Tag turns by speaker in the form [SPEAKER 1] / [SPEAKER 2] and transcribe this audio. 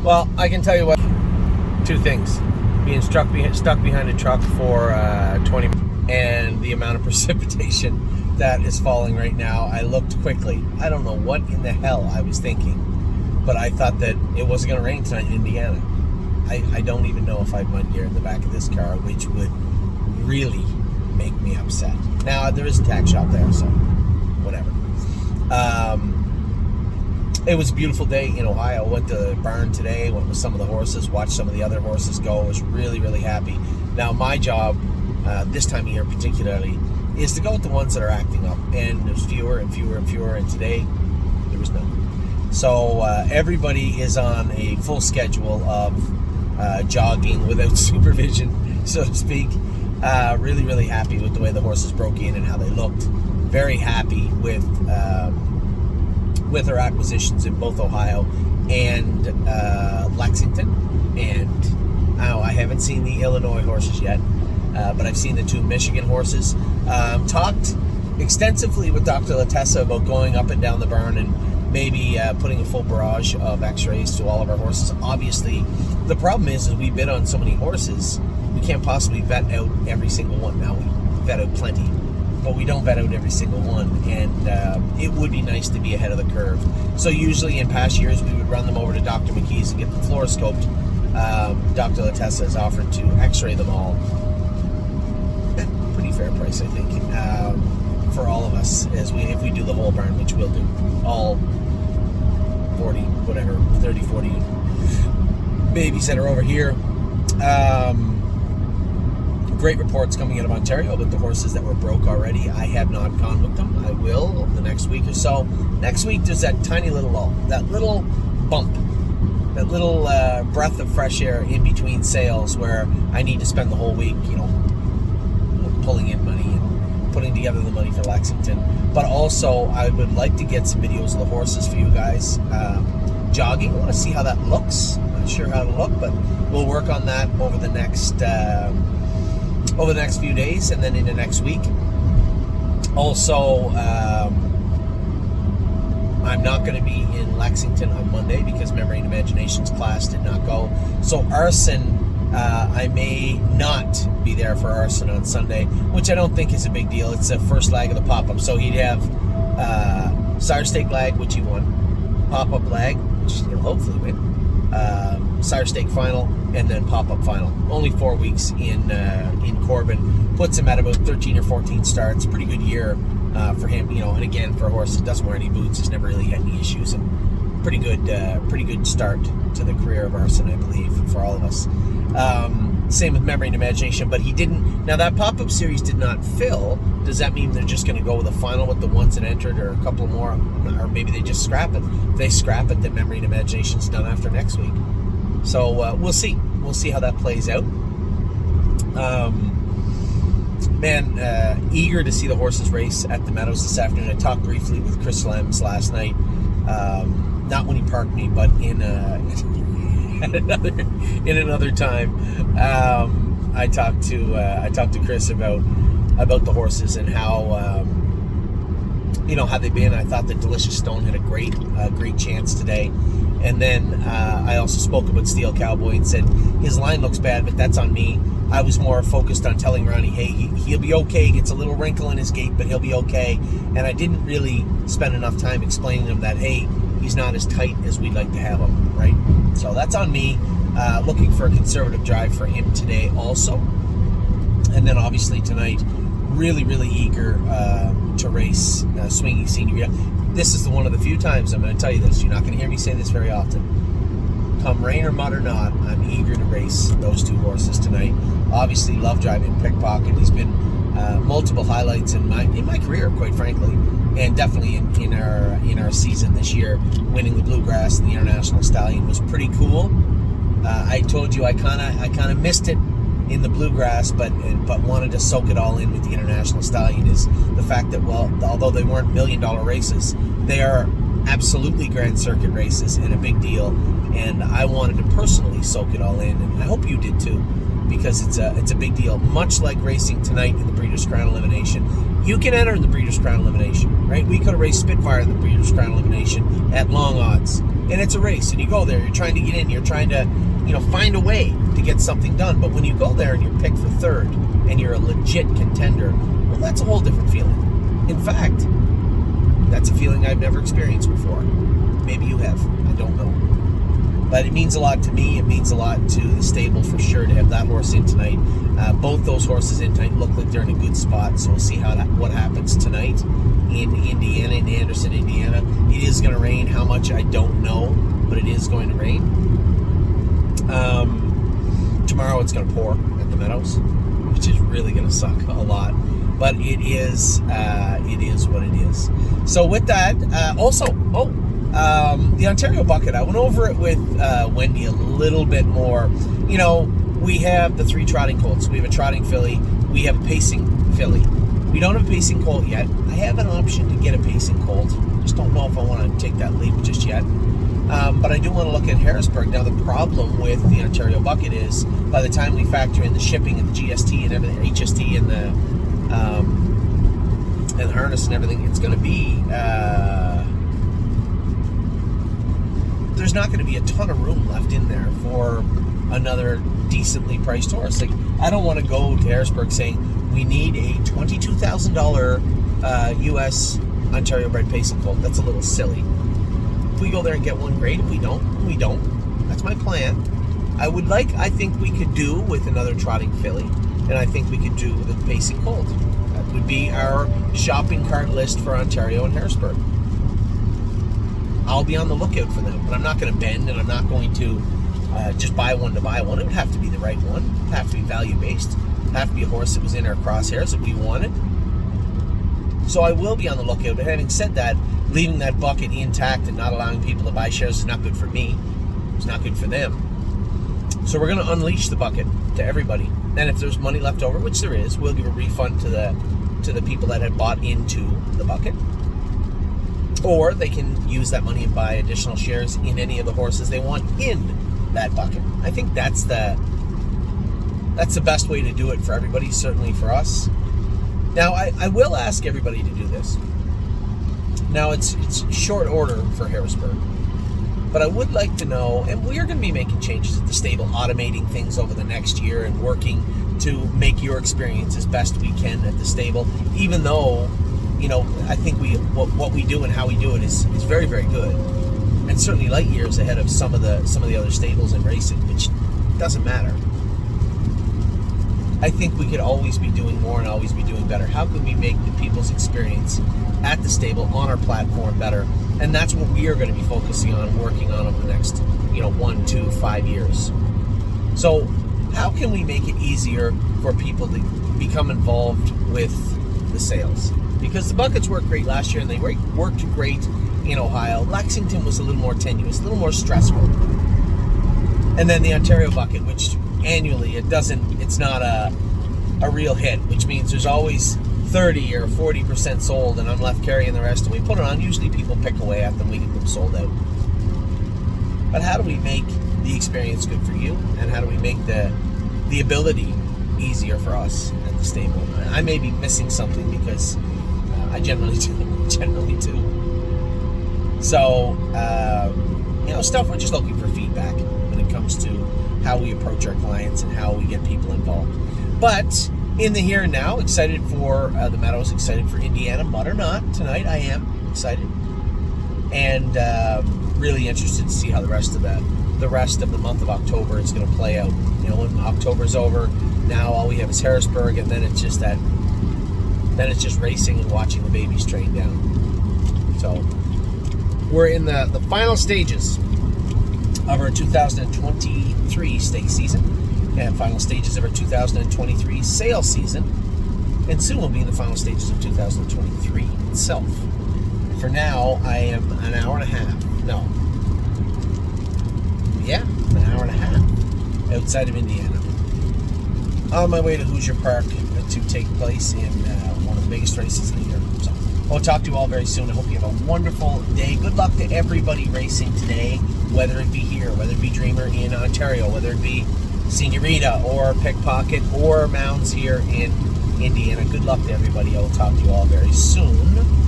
[SPEAKER 1] Well, I can tell you what. Two things: being stuck behind a truck for 20 minutes, and the amount of precipitation that is falling right now. I looked quickly. I don't know what in the hell I was thinking, but I thought that it wasn't going to rain tonight in Indiana. I don't even know if I have mud gear in the back of this car, which would really make me upset. Now, there is a tack shop there, so whatever. It was a beautiful day in Ohio. Went to the barn today, went with some of the horses, watched some of the other horses go. Was really, really happy. Now, my job, this time of year particularly, is to go with the ones that are acting up. And there's fewer and fewer and fewer, and today, there was none. So, everybody is on a full schedule of jogging without supervision, so to speak. Really, really happy with the way the horses broke in and how they looked. Very happy with our acquisitions in both Ohio and Lexington. And I haven't seen the Illinois horses yet, but I've seen the two Michigan horses. Talked extensively with Dr. Latessa about going up and down the barn and maybe putting a full barrage of x-rays to all of our horses. Obviously, the problem is we bid on so many horses, we can't possibly vet out every single one. Now, we vet out plenty, but we don't vet out every single one, and it would be nice to be ahead of the curve. So usually in past years, we would run them over to Dr. McKee's and get them fluoroscoped. Dr. Latessa has offered to x-ray them all. Pretty fair price, I think, for all of us, if we do the whole barn, which we'll do. All 40, whatever, 30, 40 babies that are over here. Great reports coming out of Ontario about the horses that were broke already. I have not gone with them. I will over the next week or so. Next week, there's that tiny little lull, that little bump, that little breath of fresh air in between sales where I need to spend the whole week, pulling in money and putting together the money for Lexington. But also, I would like to get some videos of the horses for you guys jogging. I want to see how that looks. Not sure how it'll look, but we'll work on that over the next few days and then into next week. Also, I'm not going to be in Lexington on Monday because Memory and Imagination's class did not go. So Arson, I may not be there for Arson on Sunday, which I don't think is a big deal. It's the first lag of the pop-up. So he'd have Sire Stake lag, which he won, pop-up lag, which he'll hopefully win, Sire Stake final, and then pop-up final. Only 4 weeks in Corbin. Puts him at about 13 or 14 starts. Pretty good year for him, and again, for a horse that doesn't wear any boots, he's never really had any issues, and pretty good start to the career of Arson, I believe, for all of us. Same with Memory and Imagination, but he didn't. Now, that pop-up series did not fill. Does that mean they're just going to go with a final with the ones that entered, or a couple more, or maybe they just scrap it? If they scrap it, then Memory and Imagination's done after next week. So we'll see. We'll see how that plays out. Eager to see the horses race at the Meadows this afternoon. I talked briefly with Chris Lems last night. Not when he parked me, but in another time. I talked to Chris about the horses and how how they've been. I thought that Delicious Stone had a great chance today. And then I also spoke about Steel Cowboy and said his line looks bad, but that's on me. I was more focused on telling Ronnie, hey, he'll be okay. He gets a little wrinkle in his gait, but he'll be okay. And I didn't really spend enough time explaining to him that, hey, he's not as tight as we'd like to have him, right? So that's on me. Looking for a conservative drive for him today also. And then obviously tonight, really, really eager to race Swinging Senior. This is one of the few times I'm going to tell you this. You're not going to hear me say this very often. Come rain or mud or not, I'm eager to race those two horses tonight. Obviously, love driving Pickpocket. He's been multiple highlights in my career, quite frankly, and definitely in our season this year. Winning the Bluegrass and the International Stallion was pretty cool. I told you I kind of missed it in the Bluegrass, but wanted to soak it all in with the International Stallion. Is the fact that, well, although they weren't $1 million races, they are absolutely Grand Circuit races and a big deal. And I wanted to personally soak it all in, and I hope you did too. because it's a big deal. Much like racing tonight in the Breeders' Crown Elimination, you can enter in the Breeders' Crown Elimination, right? We could have raced Spitfire in the Breeders' Crown Elimination at long odds, and it's a race, and you go there, you're trying to get in, you're trying to, find a way to get something done. But when you go there and you're picked for third, and you're a legit contender, well, that's a whole different feeling. In fact, that's a feeling I've never experienced before. Maybe you have. I don't know. But it means a lot to me. It means a lot to the stable for sure to have that horse in tonight. Both those horses in tonight look like they're in a good spot. So we'll see what happens tonight in Indiana, in Anderson, Indiana. It is going to rain. How much, I don't know. But it is going to rain. Tomorrow it's going to pour at the Meadows, which is really going to suck a lot. But it is what it is. So with that, the Ontario Bucket, I went over it with Wendy a little bit more. We have the 3 trotting colts. We have a trotting filly. We have a pacing filly. We don't have a pacing colt yet. I have an option to get a pacing colt. Just don't know if I want to take that leap just yet. But I do want to look at Harrisburg. Now, the problem with the Ontario Bucket is by the time we factor in the shipping and the GST and everything, HST and the harness and everything, it's going to be... there's not going to be a ton of room left in there for another decently priced horse. Like, I don't want to go to Harrisburg saying we need a $22,000 U.S. Ontario bred pacing colt. That's a little silly. If we go there and get one, great. If we don't, we don't. That's my plan. I think we could do with another trotting filly, and I think we could do with a pacing colt. That would be our shopping cart list for Ontario and Harrisburg. I'll be on the lookout for them, but I'm not going to bend, and I'm not going to just buy one to buy one. It would have to be the right one. It would have to be value-based. It would have to be a horse that was in our crosshairs that we wanted. So I will be on the lookout. But having said that, leaving that bucket intact and not allowing people to buy shares is not good for me. It's not good for them. So we're going to unleash the bucket to everybody. And if there's money left over, which there is, we'll give a refund to the people that had bought into the bucket. Or they can use that money and buy additional shares in any of the horses they want in that bucket. I think that's the best way to do it for everybody, certainly for us. Now, I will ask everybody to do this. Now, it's short order for Harrisburg. But I would like to know, and we are going to be making changes at the stable, automating things over the next year and working to make your experience as best we can at the stable, even though, I think what we do and how we do it is very, very good. And certainly light years ahead of some of the other stables in racing, which doesn't matter. I think we could always be doing more and always be doing better. How can we make the people's experience at the stable on our platform better? And that's what we are going to be focusing on, working on over the next, 1, 2, 5 years. So how can we make it easier for people to become involved with the sales? Because the buckets worked great last year and they worked great in Ohio. Lexington was a little more tenuous, a little more stressful. And then the Ontario bucket, which annually it's not a real hit, which means there's always 30 or 40% sold and I'm left carrying the rest, and we put it on. Usually people pick away at them, we get them sold out. But how do we make the experience good for you, and how do we make the ability easier for us at the stable? I may be missing something because I generally do. So stuff, we're just looking for feedback when it comes to how we approach our clients and how we get people involved. But in the here and now, excited for the Meadows, excited for Indiana, mud or not, tonight I am excited. And really interested to see how the rest of the month of October is going to play out. When October's over, now all we have is Harrisburg, and then it's just racing and watching the babies train down. So we're in the final stages of our 2023 stake season and final stages of our 2023 sale season, and soon we'll be in the final stages of 2023 itself. For now, I am an hour and a half outside of Indiana, on my way to Hoosier Park to take place in one of the biggest races of the year. So I'll talk to you all very soon. I hope you have a wonderful day. Good luck to everybody racing today, whether it be here, whether it be Dreamer in Ontario, whether it be Senorita or Pickpocket or Mounds here in Indiana. Good luck to everybody. I will talk to you all very soon.